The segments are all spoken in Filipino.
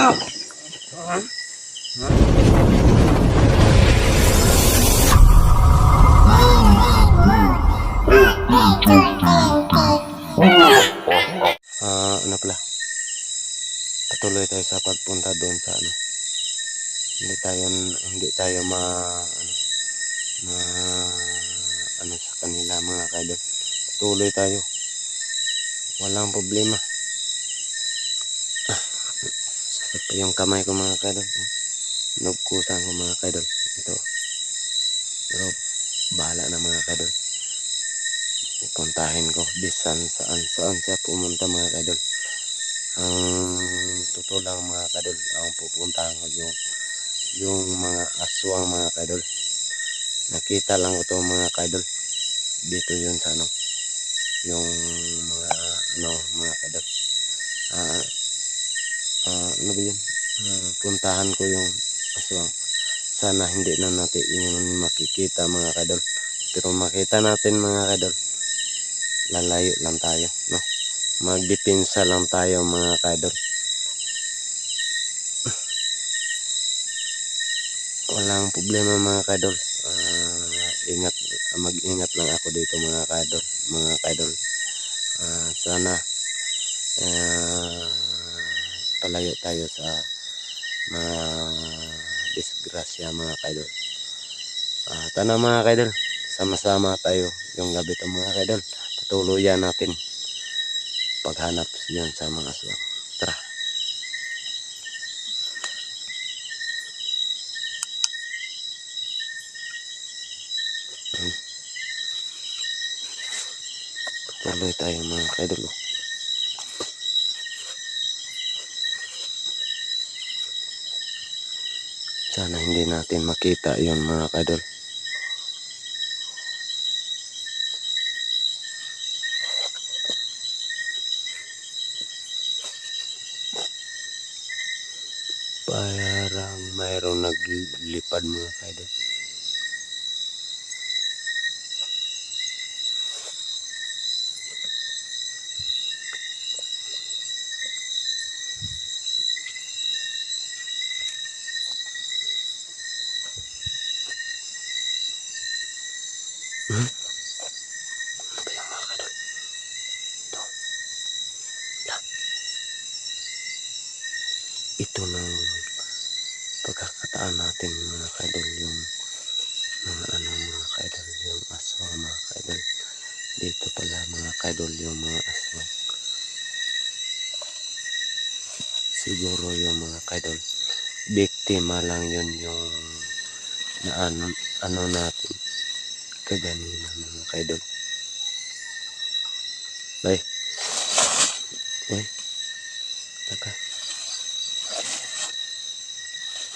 Ano pala, patuloy tayo sa pagpunta doon sa ano. Hindi tayo ma ano sa kanila mga kaidol. Tuloy tayo. Walang problema. Sakit pa yung kamay ko mga kaidol. Nugkusan ko mga kaidol. Ito. Pero bahala na mga kaidol. Puntahin ko. Bisan saan siya pumunta mga kaidol. Ang totoo lang mga kaidol. Ang pupuntahan ko yung mga aswang mga kaidol. Nakita lang ko to mga kaidol. Dito yun sa ano. Yung mga kaidol. Ano ba yun? Puntahan ko yung aswang. Sana hindi na natin yung makikita mga kaidol. Pero makita natin mga kaidol. Lalayo lang tayo, no? Magdepensa lang tayo mga kaidol. Walang problema mga kaidol. Mag-ingat lang ako dito mga kaidol. Sana palayo tayo sa mga disgrasya mga kaidol. Tana mga kaidol, sama-sama tayo yung gabi ito mga kaidol. Patuloyan natin paghanap yan sa mga aswang. Tara. Patuloy tayo mga kaidol. Sana hindi natin makita yon mga kaidol. Parang mayroong naglipad mga kaidol. Ito ng pagkakataan natin mga kaidol, yung mga kaidol, yung aswang mga kaidol. Dito pala mga kaidol yung mga aswang. Siguro yung mga kaidol, biktima lang yun yung ano natin kaganina mga kaidol. Bay. Bay. Taka.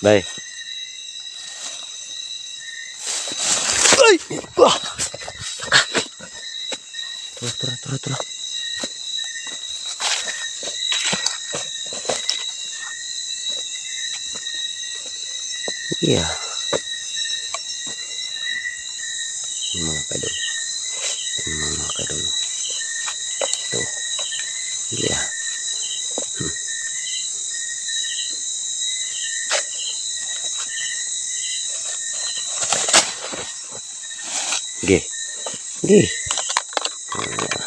Bay. Ay! Wah! Tura. Iya. Mga kaidol. Mga kaidol. Ito. Iya. Gi.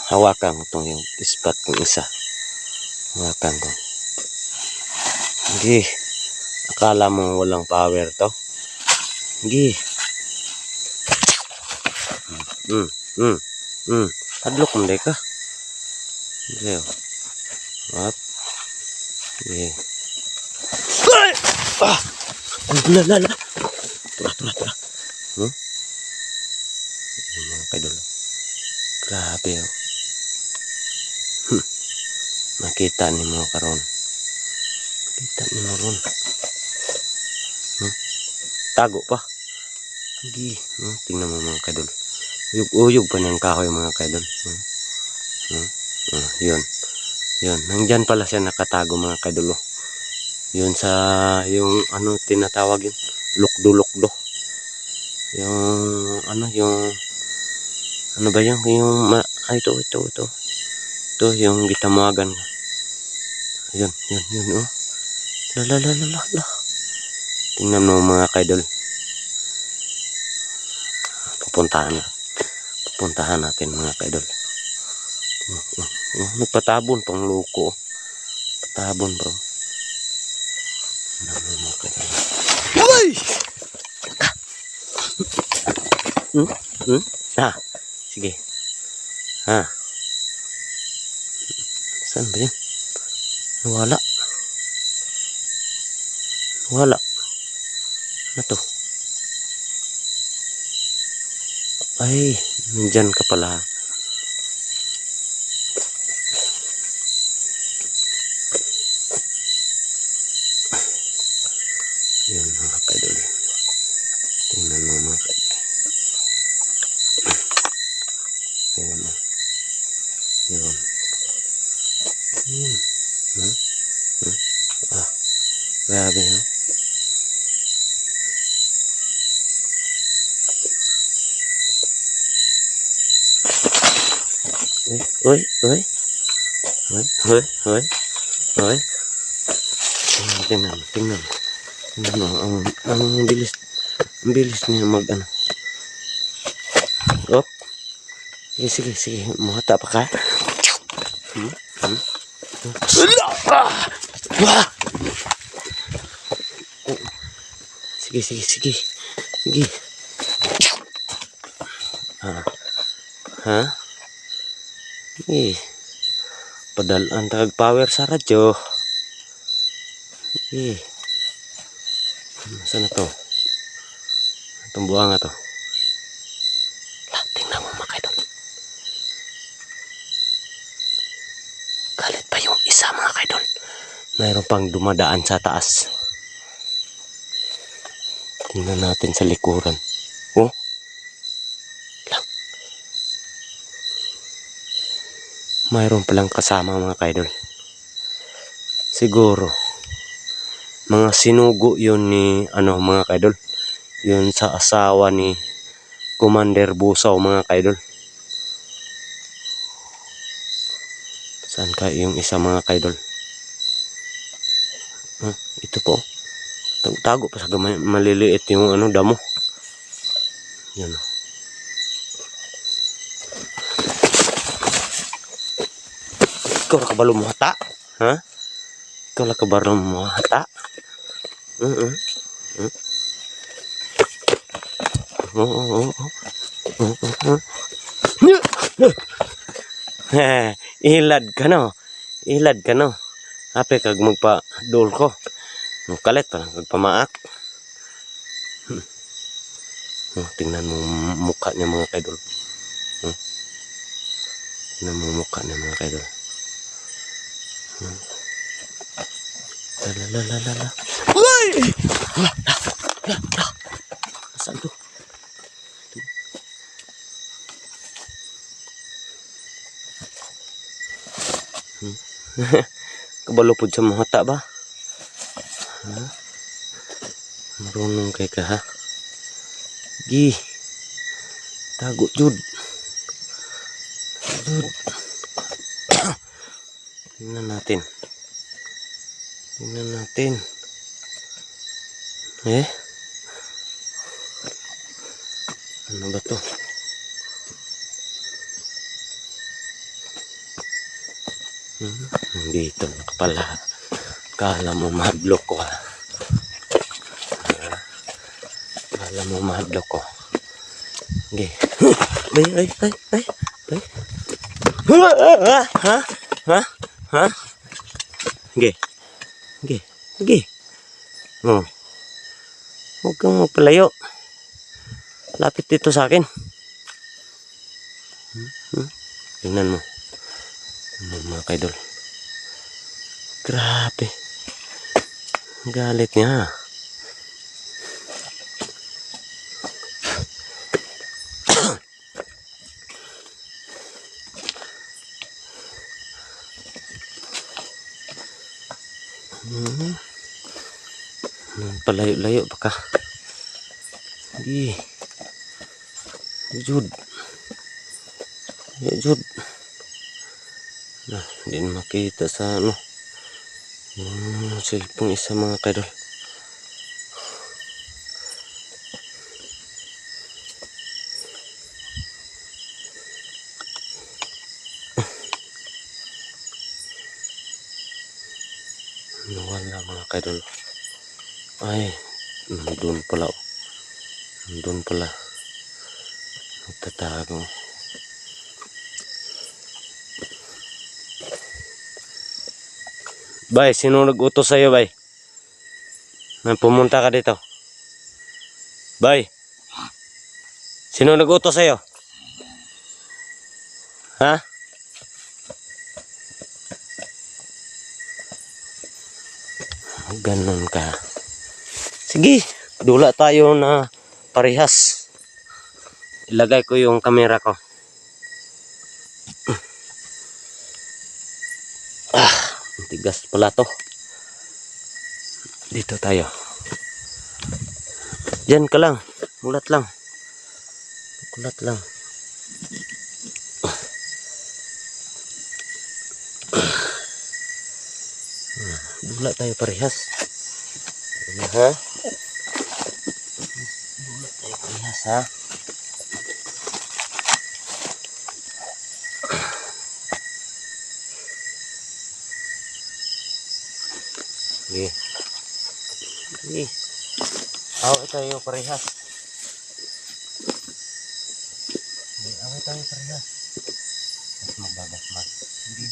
Hawakan ko itong yung spot kong isa. Hawakan ko. Gi. Akala mo walang power to? Gi. Padlok mo ka. Gi. Up. Gi. Ay! Lala. Tura. Mga kaidol. Grabe oh. Makita ni mo karon. Makita ni mo ron. Tago pa. Hindi. Tingnan mo mga kaidol. Uyog pa niyang kahoy mga kaidol. Yun. Nandyan pala siya nakatago mga kaidol. Yun sa yung tinatawag yun. Lukdo. Yung ano ba yung ito. Ito yung gitamagan. Yun oh. La. Tingnan mo mga kaidol. Pupuntahan natin mga kaidol. Nagpatabon pang loko. Patabon bro. Mga kaidol. Uy! Sige. Saan ba yun? Wala. Ano to? Ay, nandyan ka pala. Yun mga kaidol. Tingnan mo mga kaidol. Yun. Grabe ha. Uy. Tingnan mo. Ang bilis niya mag ano. Op. Sige. Mahata pa ka. Sige. Padalaan tag power sa radyo. Saan na to? Itong buwanga to. Tingnan mo mga kaidol. Galit pa yung isa mga kaidol. Mayroon pang dumadaan sa taas. Tingnan natin sa likuran. Mayroon palang kasama mga kaidol. Siguro mga sinugo yun ni mga kaidol. Yun sa asawa ni Commander Busaw mga kaidol. Saan ka yung isa mga kaidol? Ito po. Tago pa sa gamay. Maliliit yung damo. Yan. Ikaw lang kabalo mo hata? Ha? Ikaw lang kabalo mo hata? Ilad ka no. Hape kag magpa-dol ko. Kalit pa lang kagpamaak. Tingnan mo mukha niya mga kaidol. Tingnan mo mukha niya mga kaidol. La. Uy! Saan to? Kabalo po sa mga hata ba? Marunong kay ka ha? Tago jud. Tingnan natin. Ano ba to? Dito nakapala. Kala mo mahadlok ko ha. Okay. Bay. Ha? Okay. Huwag kang magpalayo. Lapit dito sa akin. Tingnan mo. Mga kaidol. Grabe. Galit niya. Palayo-layo pa ka. Jud. Hindi makita sa Cellphone isa mga kaidol. Nawala mga kaidol. Ay, nandun pala. Nandun pala. Nagtatago. Bay, sino nag-utos sa'yo, bay? Na pumunta ka dito. Bay, sino nag-utos sa'yo? Ha? Ganon ka. Sige, dula tayo na parehas. Ilagay ko yung camera ko. Tigas pala to. Dito tayo. Diyan ka lang. Mulat lang. Mulat lang. Dula tayo parehas. Ha? Dula tayo parehas, ha? Sige. Sige. Away tayo parehas. Sige, away tayo parehas. Mas magbabasmas. Hindi.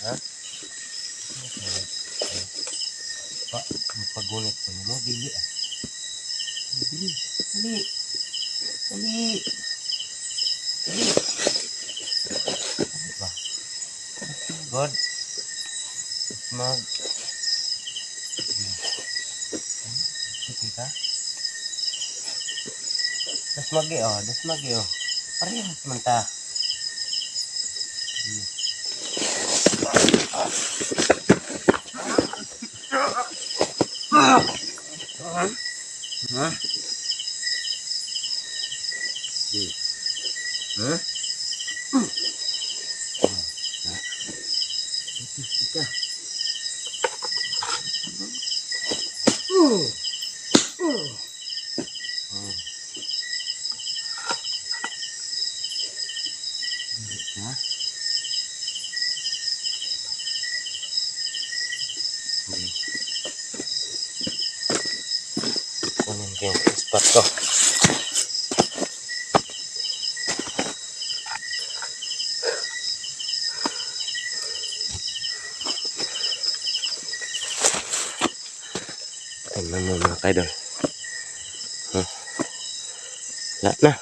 Ha? Magpagunit ko mo. Dili ah. Dili. Dili. Dili. Dili. Ano ba? God. Mag. Sige ka? Dasmagi oh. Dasmagi oh. Parehas man ta. Ha? Ha? Ika. Ha? Kunin ko yung spot ko. Tingnan mo mga kaidol. Wala na.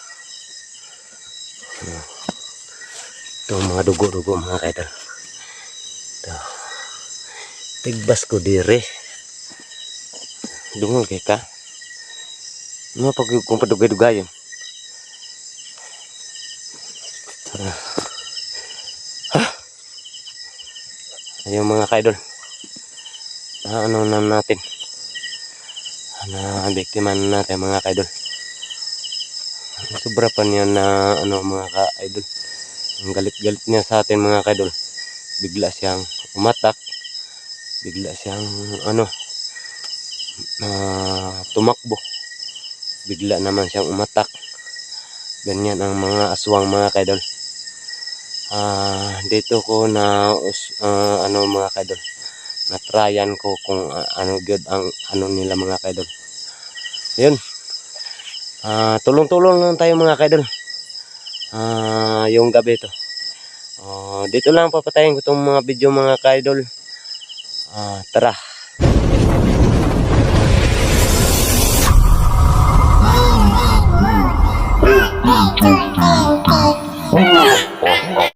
Ito mga dugo-dugo mga kaidol. Ito. Tigbas ko dire. Dungo kay ka. Ano pag kung padugay-dugay yun. Ayun mga kaidol. Ano na natin. Na biktima natin mga kaidol. Sobra pa niya na ano mga ka-idol. Ang galit-galit niya sa atin mga ka-idol. Bigla siyang umatak. Bigla siyang ano tumakbo. Bigla naman siyang umatak. Ganyan ang mga aswang mga ka-idol. Dito ko na ano mga ka-idol. Na-tryan ko kung ano good ang ano nila mga ka-idol. Yun. Tulong-tulong lang tayo mga kaidol. Yung gabi to. Dito lang papatayin ko itong mga video mga kaidol. Tara.